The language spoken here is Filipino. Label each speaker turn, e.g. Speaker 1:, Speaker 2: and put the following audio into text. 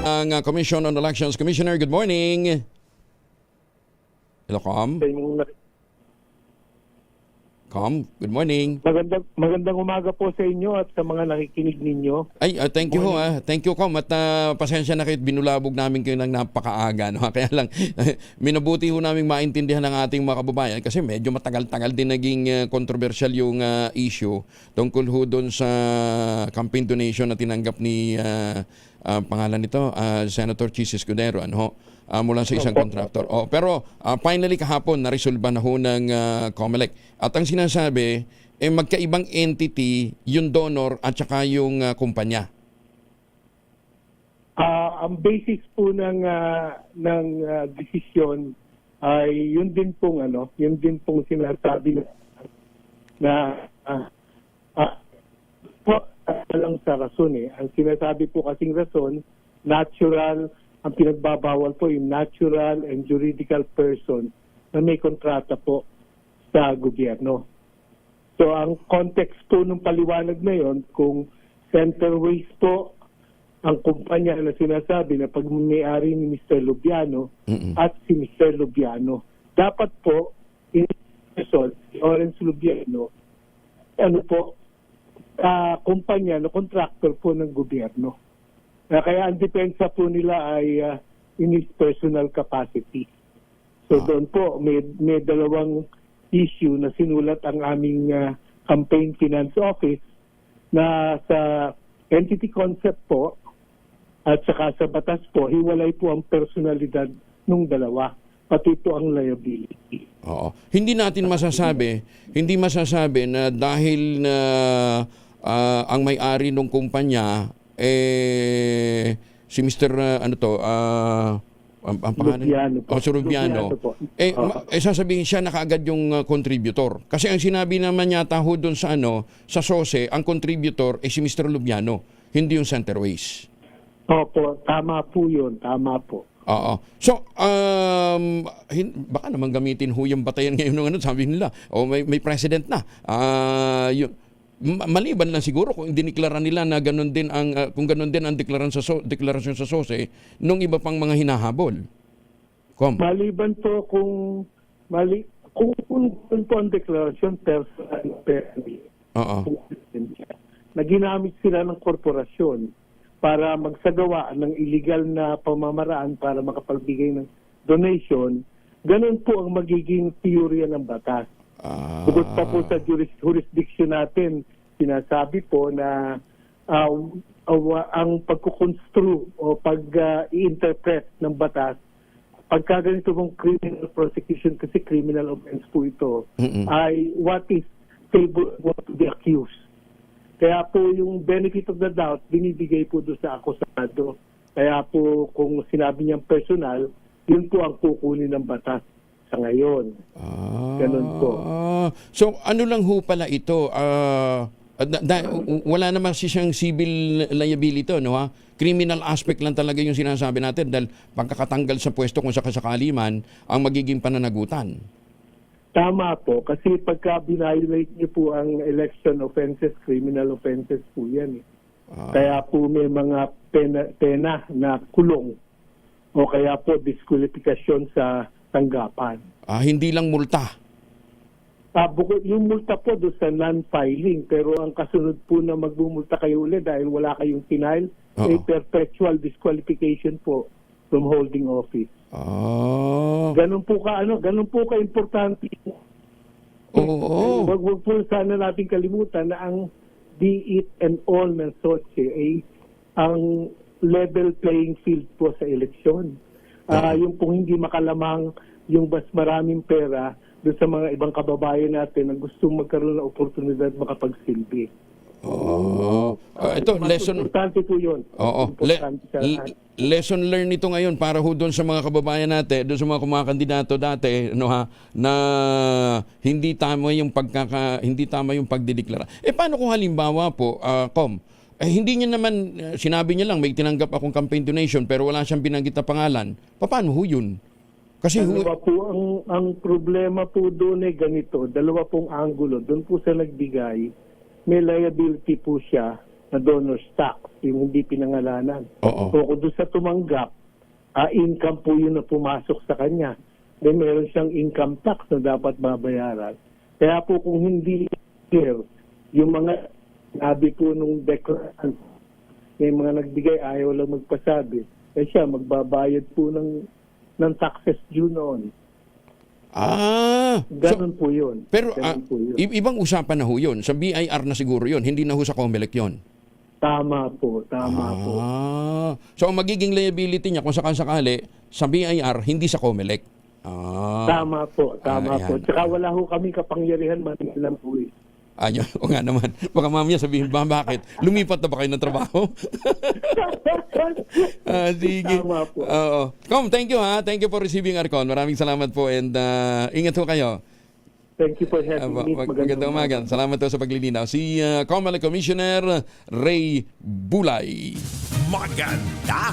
Speaker 1: Ang Commission on Elections. Commissioner, good morning. Hello, Com. Com, good morning.
Speaker 2: Magandang umaga po sa inyo at sa mga nakikinig ninyo.
Speaker 1: Ay, thank you ho. Thank you, Com. At pasensya na kayo, binulabog namin kayo ng napakaaga. No? Kaya lang, minabuti ho namin maintindihan ng ating mga kababayan kasi medyo matagal-tagal din naging controversial yung issue tungkol ho doon sa campaign donation na tinanggap ni pangalan nito, Senator Chis Escudero. Ano? Mula sa isang contractor. Pero finally kahapon naresolba na ho ng COMELEC. At ang sinasabi, magkaibang entity yung donor at saka yung kumpanya.
Speaker 2: Ang basis po ng desisyon ay yun din pong sinasabi na lang sa rason eh. Ang sinasabi po kasing rason, natural. Ang pinagbabawal po yung natural and juridical person na may kontrata po sa gobyerno. So ang context po ng paliwanag na yon, kung Centerways po ang kumpanya na sinasabi na pagmamayari ni Mr. Lubiano at si Mr. Lubiano, dapat po in person, si Orenz Lubiano, kumpanya na contractor po ng gobyerno. Kaya ang depensa po nila ay in his personal capacity. So doon po, may dalawang issue na sinulat ang aming campaign finance office na sa entity concept po at saka sa batas po, hiwalay po ang personalidad ng dalawa. Pati po ang liability.
Speaker 1: Oo. Hindi masasabi na dahil na ang may-ari ng kumpanya si Mr. ang pangalan? Rubiano. Sasabihin siya na kaagad yung contributor. Kasi ang sinabi naman yata ho doon sa sa SOSE, ang contributor si Mr. Lubiano, hindi yung Centerways.
Speaker 2: Opo, tama po yun. Tama po.
Speaker 1: Oo. So, baka naman gamitin ho yung batayan ngayon ng sabi nila, may president na. Maliban lang siguro kung diniklara nila na ganun din ang deklarasyon sa SOSE nung iba pang mga hinahabol.
Speaker 2: Maliban po kung po ang deklarasyon personal na ginamit sila ng korporasyon para magsagawa ng illegal na pamamaraan para makapagbigay ng donation, ganun po ang magiging teorya ng batas. Bukod pa po sa jurisdiction natin, sinasabi po na ang pagkukonstrue o pag-i-interpret ng batas, pagka ganito mong criminal prosecution, kasi criminal offense po ito, ay what is favorable to the accused. Kaya po yung benefit of the doubt, binibigay po doon sa akusado. Kaya po kung sinabi niyang personal, yun po ang kukunin ng batas sa ngayon. Ganun po.
Speaker 1: So ano lang ho pala ito? Wala naman siyang civil liability, no ha? Criminal aspect lang talaga yung sinasabi natin dahil pagkakatanggal sa pwesto kung sakasakali man ang magiging pananagutan.
Speaker 2: Tama po. Kasi pagka binayolate niyo po ang election offenses, criminal offenses po yan. Kaya po may mga pena na kulong o kaya po disqualification sa tanggapan.
Speaker 1: Hindi lang multa.
Speaker 2: Yung multa po doon sa non-filing, pero ang kasunod po na magmumulta kayo ulit dahil wala kayong final, ay perpetual disqualification po from holding office. Ganun po ka-importante. Wag po sana natin kalimutan na ang be it and all ng SOSE ay ang level playing field po sa eleksyon. Yung pong hindi makalamang yung mas maraming pera doon sa mga ibang kababayan natin na gustong magkaroon ng oportunidad makapagsilbi.
Speaker 1: Ito, lesson...
Speaker 2: Importante po yun.
Speaker 1: Lesson learned ito ngayon para ho doon sa mga kababayan natin, doon sa mga kandidato dati, na hindi tama yung pagdideklara. Paano kung halimbawa po, Com, hindi niya naman, sinabi niya lang, may tinanggap akong campaign donation pero wala siyang binanggit na pangalan. Paano ho yun? Kasi
Speaker 2: ang problema po doon ay ganito, dalawa pong angulo. Doon po sa nagbigay, may liability po siya na donor's tax, yung hindi pinangalanan.
Speaker 1: Oo.
Speaker 2: So kung doon sa tumanggap, income po yun na pumasok sa kanya. Then meron siyang income tax na dapat babayaran. Kaya po kung hindi clear, yung mga sabi po nung declarant, may mga nagbigay, ayaw lang magpasabi, siya magbabayad po ng taxes due noon. Ganun po yun.
Speaker 1: Pero
Speaker 2: Ganun po yun.
Speaker 1: ibang usapan na ho yun. Sa BIR na siguro yun, hindi na ho sa COMELEC yun.
Speaker 2: Tama po.
Speaker 1: So ang magiging liability niya kung sakali sa BIR, hindi sa COMELEC.
Speaker 2: Tama po.
Speaker 1: Ayan.
Speaker 2: Tsaka wala ho kami kapangyarihan, manilang po eh.
Speaker 1: Ayun, o nga naman. Baka mamaya sabihin ba, bakit? Lumipat na ba kayo ng trabaho? Sige.
Speaker 2: Tama po.
Speaker 1: Oo. Com, thank you ha. Thank you for receiving our call. Maraming salamat po and ingat ho kayo.
Speaker 2: Thank you for having me.
Speaker 1: Magandang umaga. Salamat po sa paglilinaw. Si COMELEC Commissioner Ray Bulay.
Speaker 3: Maganda